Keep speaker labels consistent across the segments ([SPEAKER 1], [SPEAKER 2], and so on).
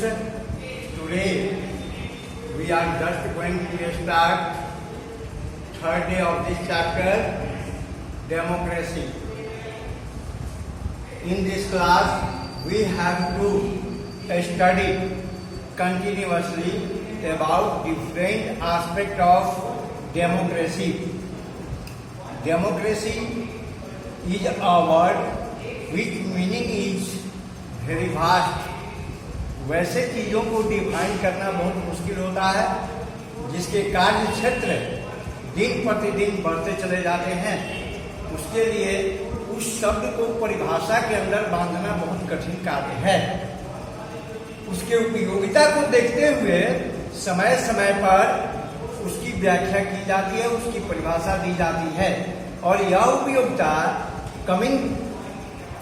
[SPEAKER 1] today we are just going to start third day of this chapter, democracy. In this class, we have to study continuously about different aspects of democracy. Democracy is a word which meaning is very vast. वैसे चीजों को define करना बहुत मुश्किल होता है, जिसके कार्य क्षेत्र दिन प्रतिदिन बढ़ते चले जाते हैं। उसके लिए उस शब्द को परिभाषा के अंदर बांधना बहुत कठिन कार्य है। उसके उपयोगिता को देखते हुए समय समय पर उसकी व्याख्या की जाती है, उसकी परिभाषा दी जाती है, और यह उपयोगिता कमिंग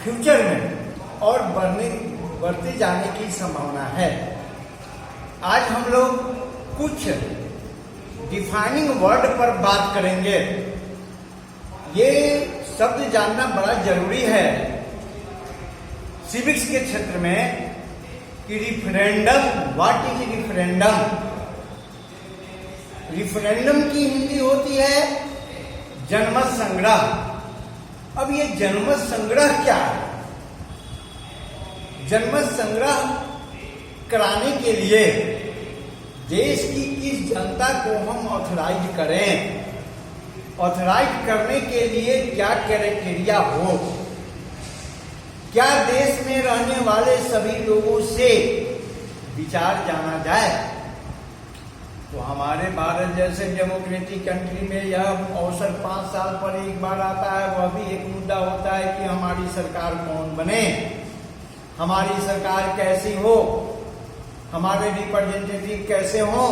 [SPEAKER 1] फ्यूचर में और बढ़ते जाने की संभावना है। आज हम लोग कुछ डिफाइनिंग वर्ड पर बात करेंगे। ये शब्द जानना बड़ा जरूरी है सिविक्स के क्षेत्र में कि referendum, what is referendum. Referendum की हिंदी होती है जनमत संग्रह। अब ये जनमत संग्रह क्या है? जनमत संग्रह कराने के लिए देश की किस जनता को हम ऑथराइज करें, ऑथराइज करने के लिए क्या क्राइटेरिया हो, क्या देश में रहने वाले सभी लोगों से विचार जाना जाए। तो हमारे भारत जैसे डेमोक्रेटिक कंट्री में यह अवसर 5 साल पर एक बार आता है। वह भी एक मुद्दा होता है कि हमारी सरकार कौन बने, हमारी सरकार कैसी हो, हमारे रिप्रेजेंटेटिव कैसे हो,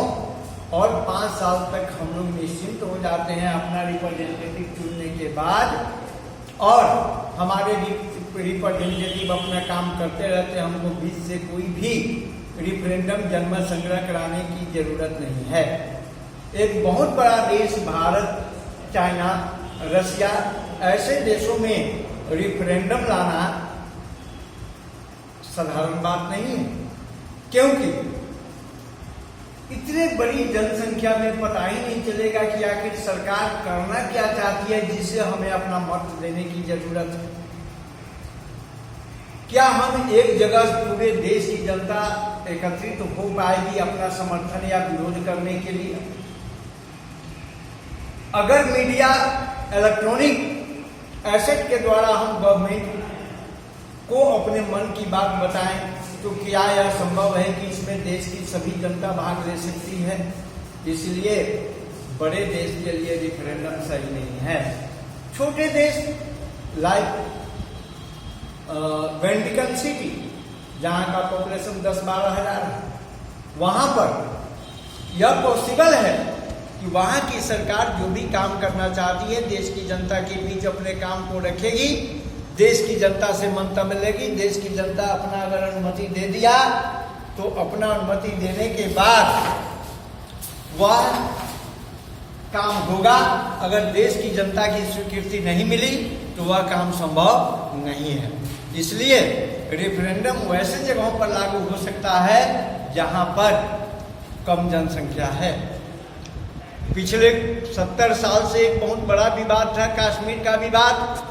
[SPEAKER 1] और 5 साल तक हम लोग निश्चिंत हो जाते हैं अपना रिप्रेजेंटेटिव चुनने के बाद, और हमारे रिप्रेजेंटेटिव अपना काम करते रहते। हमको बीच से कोई भी रिफरेंडम जनमत संग्रह कराने की जरूरत नहीं है। एक बहुत बड़ा देश भारत, चाइना, रसिया ऐसे देशों में रिफरेंडम लाना साधारण बात नहीं है, क्योंकि इतने बड़ी जनसंख्या में पता ही नहीं चलेगा कि आखिर सरकार करना क्या चाहती है जिससे हमें अपना मत देने की जरूरत है। क्या हम एक जगह पूरे देश की जनता एकत्रित हो पाएगी अपना समर्थन या विरोध करने के लिए? अगर मीडिया इलेक्ट्रॉनिक एसेट के द्वारा हम गवर्नमेंट को अपने मन की बात बताएं, तो क्या यह संभव है कि इसमें देश की सभी जनता भाग ले सकती है? इसलिए बड़े देश के लिए रिफरेंडम सही नहीं है। छोटे देश लाइक वेटिकन सिटी, जहां का पॉपुलेशन 10-12 हजार है, वहां पर यह पॉसिबल है कि वहां की सरकार जो भी काम करना चाहती है देश की जनता के बीच अपने काम को रखेगी, देश की जनता से ममता मिलेगी। देश की जनता अपना अगर अनुमति दे दिया तो अपना अनुमति देने के बाद वह काम होगा। अगर देश की जनता की स्वीकृति नहीं मिली तो वह काम संभव नहीं है। इसलिए रेफरेंडम वैसे जगहों पर लागू हो सकता है जहां पर कम जनसंख्या है। पिछले 70 साल से एक बहुत बड़ा विवाद था कश्मीर का विवाद।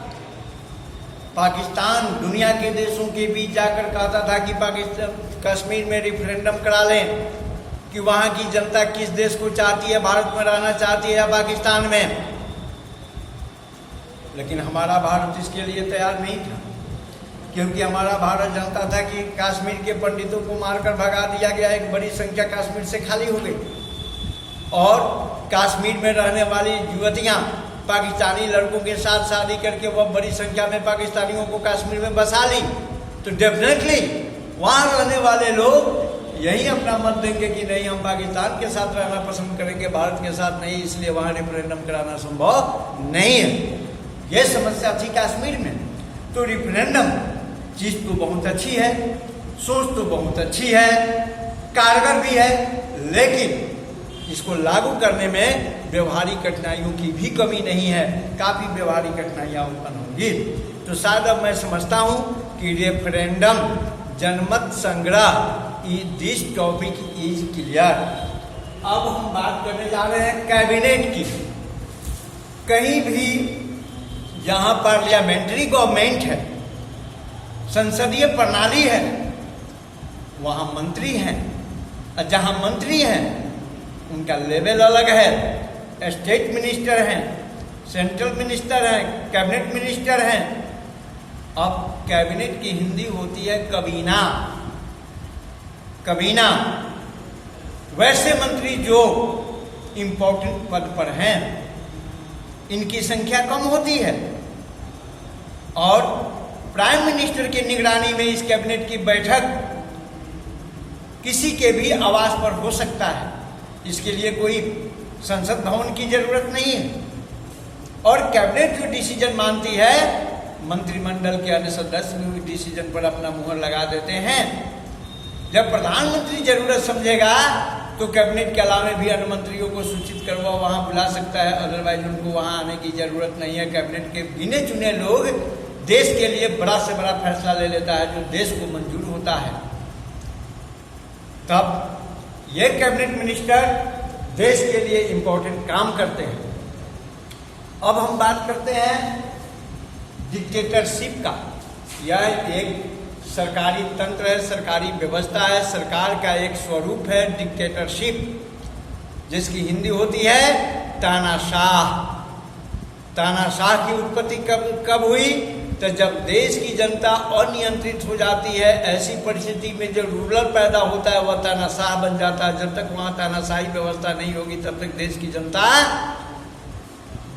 [SPEAKER 1] पाकिस्तान दुनिया के देशों के बीच जाकर कहता था कि पाकिस्तान कश्मीर में रिफरेंडम करा लें कि वहां की जनता किस देश को चाहती है, भारत में रहना चाहती है या पाकिस्तान में। लेकिन हमारा भारत इसके लिए तैयार नहीं था, क्योंकि हमारा भारत जानता था कि कश्मीर के पंडितों को मारकर भगा दिया गया, एक बड़ी संख्या कश्मीर से खाली हो गई, और कश्मीर में रहने वाली युवतियां पाकिस्तानी लड़कों के साथ शादी करके वह बड़ी संख्या में पाकिस्तानियों को कश्मीर में बसा ली। तो डेफिनेटली वहां रहने वाले लोग यही अपना मत देंगे कि नहीं, हम पाकिस्तान के साथ रहना पसंद करेंगे, भारत के साथ नहीं। इसलिए वहां रेफरेंडम कराना संभव नहीं है। यह समस्या थी कश्मीर में। तो रेफरेंडम चीज तो बहुत अच्छी है, सोच तो बहुत अच्छी है, कारगर भी है, लेकिन इसको लागू करने में व्यवहारिक कठिनाइयों की भी कमी नहीं है। काफी व्यवहारिक कठिनाइयां उत्पन्न होंगी। तो शायद अब मैं समझता हूं कि रेफरेंडम जनमत संग्रह दिस टॉपिक इज क्लियर। अब हम बात करने जा रहे हैं कैबिनेट की। कहीं भी जहां पार्लियामेंट्री गवर्नमेंट है, संसदीय प्रणाली है, वहां मंत्री हैं, और जहां मंत्री हैं उनका लेवल अलग है। स्टेट मिनिस्टर हैं, सेंट्रल मिनिस्टर हैं, कैबिनेट मिनिस्टर हैं। अब कैबिनेट की हिंदी होती है कबीना। कबीना वैसे मंत्री जो इंपॉर्टेंट पद पर हैं, इनकी संख्या कम होती है और प्राइम मिनिस्टर की निगरानी में इस कैबिनेट की बैठक किसी के भी आवास पर हो सकता है। इसके लिए कोई संसद भवन की जरूरत नहीं है। और कैबिनेट जो डिसीजन मानती है, मंत्रिमंडल के अन्य सदस्य भी डिसीजन पर अपना मुहर लगा देते हैं। जब प्रधानमंत्री जरूरत समझेगा तो कैबिनेट के अलावा भी अन्य मंत्रियों को सूचित करवा वहां बुला सकता है, अदरवाइज उनको वहां आने की जरूरत नहीं है। कैबिनेट के गिने चुने लोग देश के लिए बड़ा से बड़ा फैसला ले लेता है जो देश को मंजूर होता है। तब ये कैबिनेट मिनिस्टर देश के लिए इंपॉर्टेंट काम करते हैं। अब हम बात करते हैं डिक्टेटरशिप का। यह एक सरकारी तंत्र है, सरकारी व्यवस्था है, सरकार का एक स्वरूप है डिक्टेटरशिप, जिसकी हिंदी होती है तानाशाह। तानाशाह की उत्पत्ति कब हुई? तो जब देश की जनता अनियंत्रित हो जाती है, ऐसी परिस्थिति में जो रूलर पैदा होता है वह तानाशाह बन जाता है। जब तक वहां तानाशाही व्यवस्था नहीं होगी तब तक देश की जनता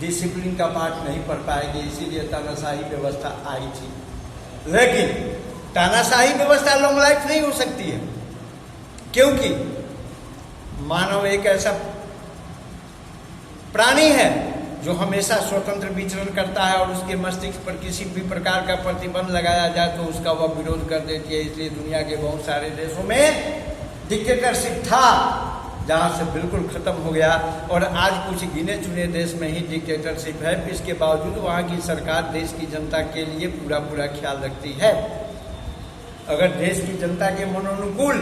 [SPEAKER 1] डिसिप्लिन का पाठ नहीं पढ़ पाएगी। इसीलिए तानाशाही व्यवस्था आई थी। लेकिन तानाशाही व्यवस्था लॉन्ग लाइफ नहीं हो सकती है, क्योंकि मानव एक ऐसा प्राणी है जो हमेशा स्वतंत्र विचरण करता है और उसके मस्तिष्क पर किसी भी प्रकार का प्रतिबंध लगाया जाए तो उसका वह विरोध कर देती है। इसलिए दुनिया के बहुत सारे देशों में डिक्टेटरशिप था, जहां से बिल्कुल खत्म हो गया, और आज कुछ गिने चुने देश में ही डिक्टेटरशिप है। इसके बावजूद वहां की सरकार देश की जनता के लिए पूरा ख्याल रखती है। अगर देश की जनता के मनोनुकूल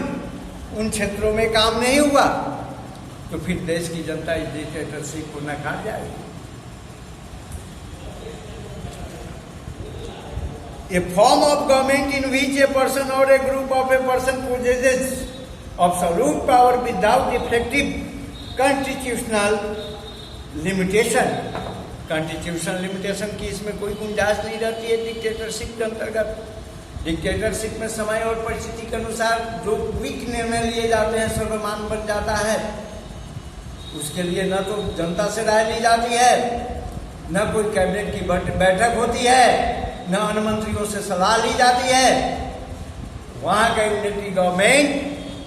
[SPEAKER 1] उन क्षेत्रों में काम नहीं हुआ तो फिर देश की जनता इस डिक्टेटरशिप को नकार जाएगी। A form of government in which a person or a group of a person possesses absolute power without effective constitutional limitation। constitutional limitation की इसमें कोई गुंजाइश नहीं रहती है डिक्टेटरशिप के अंतर्गत। डिक्टेटरशिप में समय और परिस्थिति के अनुसार जो क्विक निर्णय लिए जाते हैं सर्वमान्य बन जाता है। उसके लिए न तो जनता से राय ली जाती है, न कोई कैबिनेट की बैठक होती है, न अन्य मंत्रियों से सलाह ली जाती है। वहां का यूनिटी गवर्नमेंट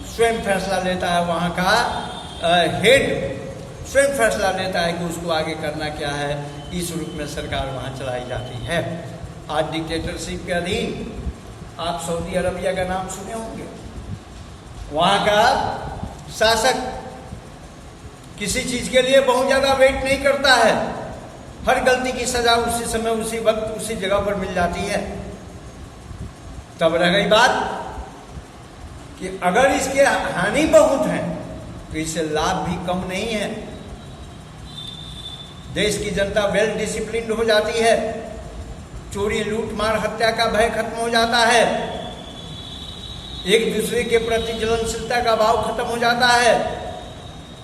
[SPEAKER 1] स्वयं फैसला लेता है, वहां का हेड स्वयं फैसला लेता है कि उसको आगे करना क्या है। इस रूप में सरकार वहां चलाई जाती है। आज डिक्टेटरशिप के अधीन आप सऊदी अरबिया का नाम सुने होंगे। वहां का शासक किसी चीज के लिए बहुत ज्यादा वेट नहीं करता है। हर गलती की सजा उसी समय, उसी वक्त, उसी जगह पर मिल जाती है। तब रह गई बात कि अगर इसके हानि बहुत है तो इससे लाभ भी कम नहीं है। देश की जनता वेल डिसिप्लिन्ड हो जाती है, चोरी लूट मार हत्या का भय खत्म हो जाता है, एक दूसरे के प्रति जलनशीलता का भाव खत्म हो जाता है,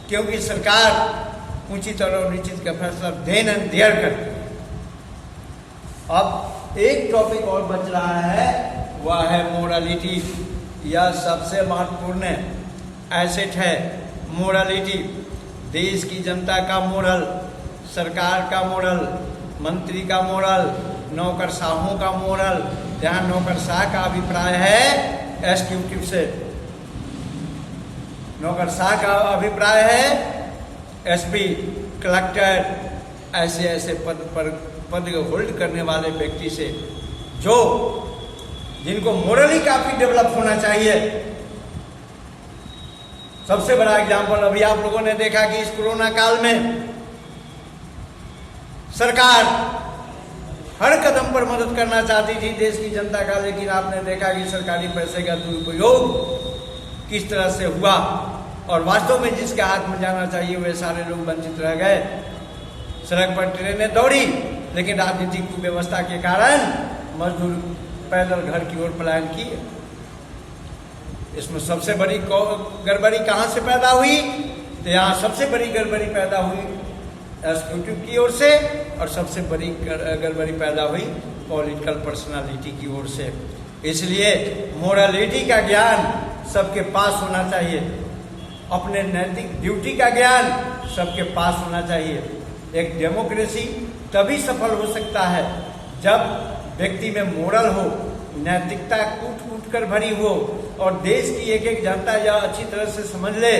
[SPEAKER 1] क्योंकि सरकार उचित और अनुचित का फैसला देन एंड देयर करती है। अब एक टॉपिक और बच रहा है, वह है मोरालिटी। यह सबसे महत्वपूर्ण एसेट है, मोरालिटी। देश की जनता का मोरल, सरकार का मोरल, मंत्री का मोरल, नौकरशाहों का मोरल। जहाँ नौकरशाह का अभिप्राय है एग्जीक्यूटिव से, नौकरशाह का अभिप्राय है एसपी, कलेक्टर, ऐसे पद होल्ड करने वाले व्यक्ति से, जो जिनको मोरली काफी डेवलप होना चाहिए। सबसे बड़ा एग्जाम्पल अभी आप लोगों ने देखा कि इस कोरोना काल में सरकार हर कदम पर मदद करना चाहती थी देश की जनता का, लेकिन आपने देखा कि सरकारी पैसे का दुरुपयोग किस तरह से हुआ, और वास्तव में जिसके हाथ में जाना चाहिए वे सारे लोग वंचित रह गए। सड़क पर ट्रेनें दौड़ी, लेकिन राजनीतिक कुव्यवस्था के कारण मजदूर पैदल घर की ओर पलायन किए। इसमें सबसे बड़ी गड़बड़ी कहाँ से पैदा हुई? तो यहाँ सबसे बड़ी गड़बड़ी पैदा हुई एग्जीक्यूटिव की ओर से, और सबसे बड़ी गड़बड़ी पैदा हुई पॉलिटिकल पर्सनालिटी की ओर से। इसलिए मोरालिटी का ज्ञान सबके पास होना चाहिए, अपने नैतिक ड्यूटी का ज्ञान सबके पास होना चाहिए। एक डेमोक्रेसी तभी सफल हो सकता है जब व्यक्ति में मोरल हो, नैतिकता कूट कूट कर भरी हो, और देश की एक एक जनता यह अच्छी तरह से समझ ले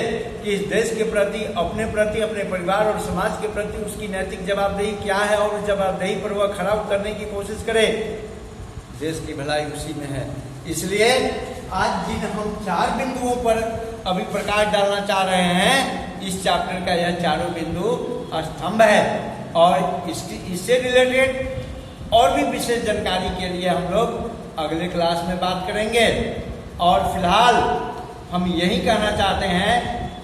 [SPEAKER 1] कि इस देश के प्रति, अपने परिवार और समाज के प्रति उसकी नैतिक जवाबदेही क्या है, और उस जवाबदेही पर वह खरा उतरने की कोशिश करे। देश की भलाई उसी में है। इसलिए आज जिन हम 4 बिंदुओं पर अभी प्रकाश डालना चाह रहे हैं, इस चैप्टर का यह चारों बिंदु स्तंभ है, और इससे रिलेटेड और भी विशेष जानकारी के लिए हम लोग अगले क्लास में बात करेंगे। और फिलहाल हम यही कहना चाहते हैं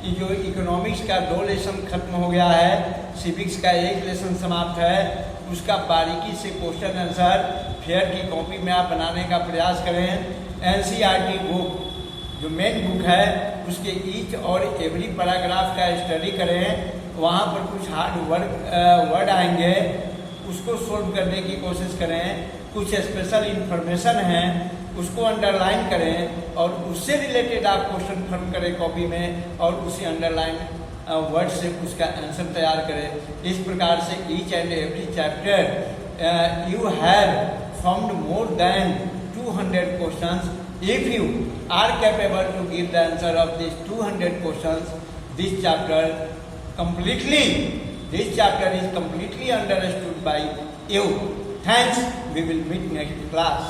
[SPEAKER 1] कि जो इकोनॉमिक्स का 2 लेसन खत्म हो गया है, सिविक्स का 1 लेसन समाप्त है, उसका बारीकी से क्वेश्चन आंसर फेयर की कॉपी में आप बनाने का प्रयास करें। एनसीईआरटी बुक जो मेन बुक है उसके ईच और एवरी पैराग्राफ का स्टडी करें। वहाँ पर कुछ हार्ड वर्ड आएंगे, उसको सोल्व करने की कोशिश करें। कुछ स्पेशल इंफॉर्मेशन हैं उसको अंडरलाइन करें, और उससे रिलेटेड आप क्वेश्चन फॉर्म करें कॉपी में, और उसी अंडरलाइन वर्ड से उसका आंसर तैयार करें। इस प्रकार से each and every chapter you have formed more than 200 questions. If you are capable to give the answer of this 200 questions, this chapter is completely understood by you. Thanks. We will meet next class.